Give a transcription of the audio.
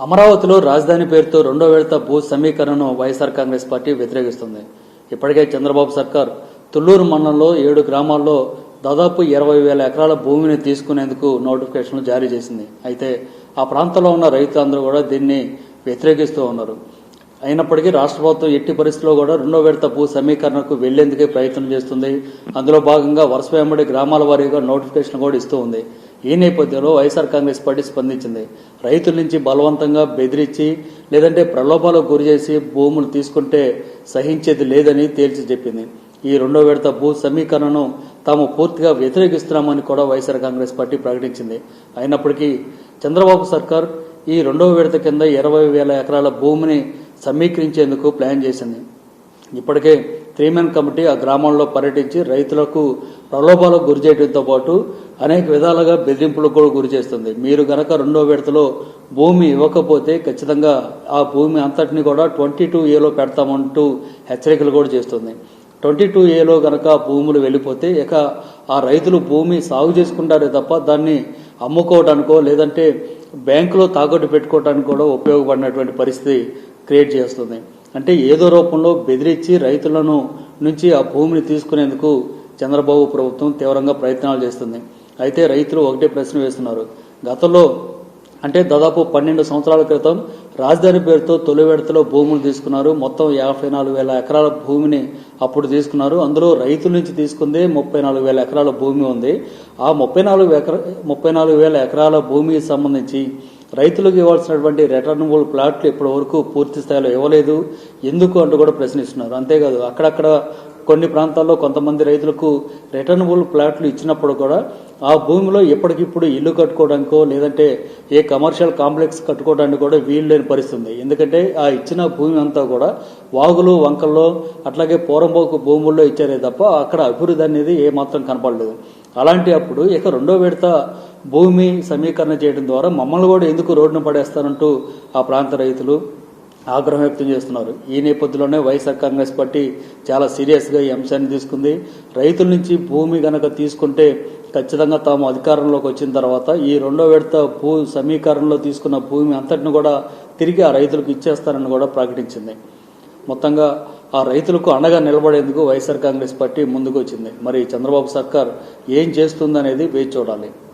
అమరావతిలో రాజధాని పేరుతో రెండో విడత భూ సమీకరణను వైఎస్ఆర్ కాంగ్రెస్ పార్టీ వ్యతిరేకిస్తుంది. ఇప్పటికే చంద్రబాబు సర్కార్ తుళ్లూరు మండలంలో 7 గ్రామాల్లో దాదాపు 20,000 ఎకరాల భూమిని తీసుకునేందుకు నోటిఫికేషన్లు జారీ చేసింది. అయితే ఆ ప్రాంతంలో ఉన్న రైతులందరూ కూడా దీన్ని వ్యతిరేకిస్తూ ఉన్నారు. అయినప్పటికీ రాష్ట్ర ప్రభుత్వం ఎట్టి పరిస్థితుల్లో కూడా రెండో విడత భూ సమీకరణకు వెళ్లేందుకే ప్రయత్నం చేస్తుంది. అందులో భాగంగా వరుస వెంబడి గ్రామాల వారీగా నోటిఫికేషన్ కూడా ఇస్తూ ఉంది. ఈ నేపథ్యంలో వైఎస్ఆర్ కాంగ్రెస్ పార్టీ స్పందించింది. రైతుల నుంచి బలవంతంగా బెదిరించి లేదంటే ప్రలోభాలకు గురిచేసి భూములు తీసుకుంటే సహించేది లేదని తేల్చి చెప్పింది. ఈ రెండో విడత భూ సమీకరణను తాము పూర్తిగా వ్యతిరేకిస్తున్నామని కూడా వైఎస్ఆర్ కాంగ్రెస్ పార్టీ ప్రకటించింది. అయినప్పటికీ చంద్రబాబు సర్కార్ ఈ రెండవ విడత కింద 20,000 ఎకరాల భూమిని సమీకరించేందుకు ప్లాన్ చేసింది. ఇప్పటికే 3-man కమిటీ ఆ గ్రామంలో పర్యటించి రైతులకు ప్రలోభాలకు గురి చేయడంతో పాటు అనేక విధాలుగా బెదిరింపులకు కూడా గురి చేస్తుంది. మీరు గనక రెండో విడతలో భూమి ఇవ్వకపోతే ఖచ్చితంగా ఆ భూమి అంతటిని కూడా 22A పెడతామంటూ హెచ్చరికలు కూడా చేస్తుంది. 22A గనక భూములు వెళ్ళిపోతే ఇక ఆ రైతులు భూమి సాగు చేసుకుంటారే తప్ప దాన్ని అమ్ముకోవడానికో లేదంటే బ్యాంకులో తాకట్టు పెట్టుకోవడానికి కూడా ఉపయోగపడినటువంటి పరిస్థితి క్రియేట్ చేస్తుంది. అంటే ఏదో రూపంలో బెదిరించి రైతులను నుంచి ఆ భూమిని తీసుకునేందుకు చంద్రబాబు ప్రభుత్వం తీవ్రంగా ప్రయత్నాలు చేస్తుంది. అయితే రైతులు ఒకటే ప్రశ్న వేస్తున్నారు. గతంలో అంటే దాదాపు 12 సంవత్సరాల క్రితం రాజధాని పేరుతో తొలి విడతలో భూములు తీసుకున్నారు. మొత్తం 54,000 ఎకరాల భూమిని అప్పుడు తీసుకున్నారు. అందులో రైతుల నుంచి తీసుకుందే 34,000 ఎకరాల భూమి ఉంది. ఆ 34,000 ఎకరాల భూమికి సంబంధించి రైతులకు ఇవ్వాల్సినటువంటి రిటర్నబుల్ ప్లాట్లు ఇప్పటి వరకు పూర్తి స్థాయిలో ఇవ్వలేదు. ఎందుకు అంటూ కూడా ప్రశ్నిస్తున్నారు. అంతేకాదు అక్కడక్కడ కొన్ని ప్రాంతాల్లో కొంతమంది రైతులకు రిటర్నబుల్ ప్లాట్లు ఇచ్చినప్పుడు కూడా ఆ భూమిలో ఎప్పటికిప్పుడు ఇల్లు కట్టుకోవడానికో లేదంటే ఏ కమర్షియల్ కాంప్లెక్స్ కట్టుకోవడానికి కూడా వీలు లేని పరిస్థితుంది. ఎందుకంటే ఆ ఇచ్చిన భూమి అంతా కూడా వాగులు వంకల్లో అట్లాగే పోరంబోకు భూముల్లో ఇచ్చారే తప్ప అక్కడ అభివృద్ధి అనేది ఏమాత్రం కనపడలేదు. అలాంటి అప్పుడు ఇక రెండో విడత భూమి సమీకరణ చేయడం ద్వారా మమ్మల్ని కూడా ఎందుకు రోడ్డున పడేస్తారంటూ ఆ ప్రాంత రైతులు ఆగ్రహం వ్యక్తం చేస్తున్నారు. ఈ నేపథ్యంలోనే వైఎస్ఆర్ కాంగ్రెస్ పార్టీ చాలా సీరియస్గా ఈ అంశాన్ని తీసుకుంది. రైతుల నుంచి భూమి గనక తీసుకుంటే ఖచ్చితంగా తాము అధికారంలోకి వచ్చిన తర్వాత ఈ రెండో విడత భూ సమీకరణలో తీసుకున్న భూమి అంతటిని కూడా తిరిగి ఆ రైతులకు ఇచ్చేస్తారని కూడా ప్రకటించింది. మొత్తంగా ఆ రైతులకు అండగా నిలబడేందుకు వైఎస్ఆర్ కాంగ్రెస్ పార్టీ ముందుకు వచ్చింది. మరి చంద్రబాబు సర్కార్ ఏం చేస్తుందనేది వేచి చూడాలి.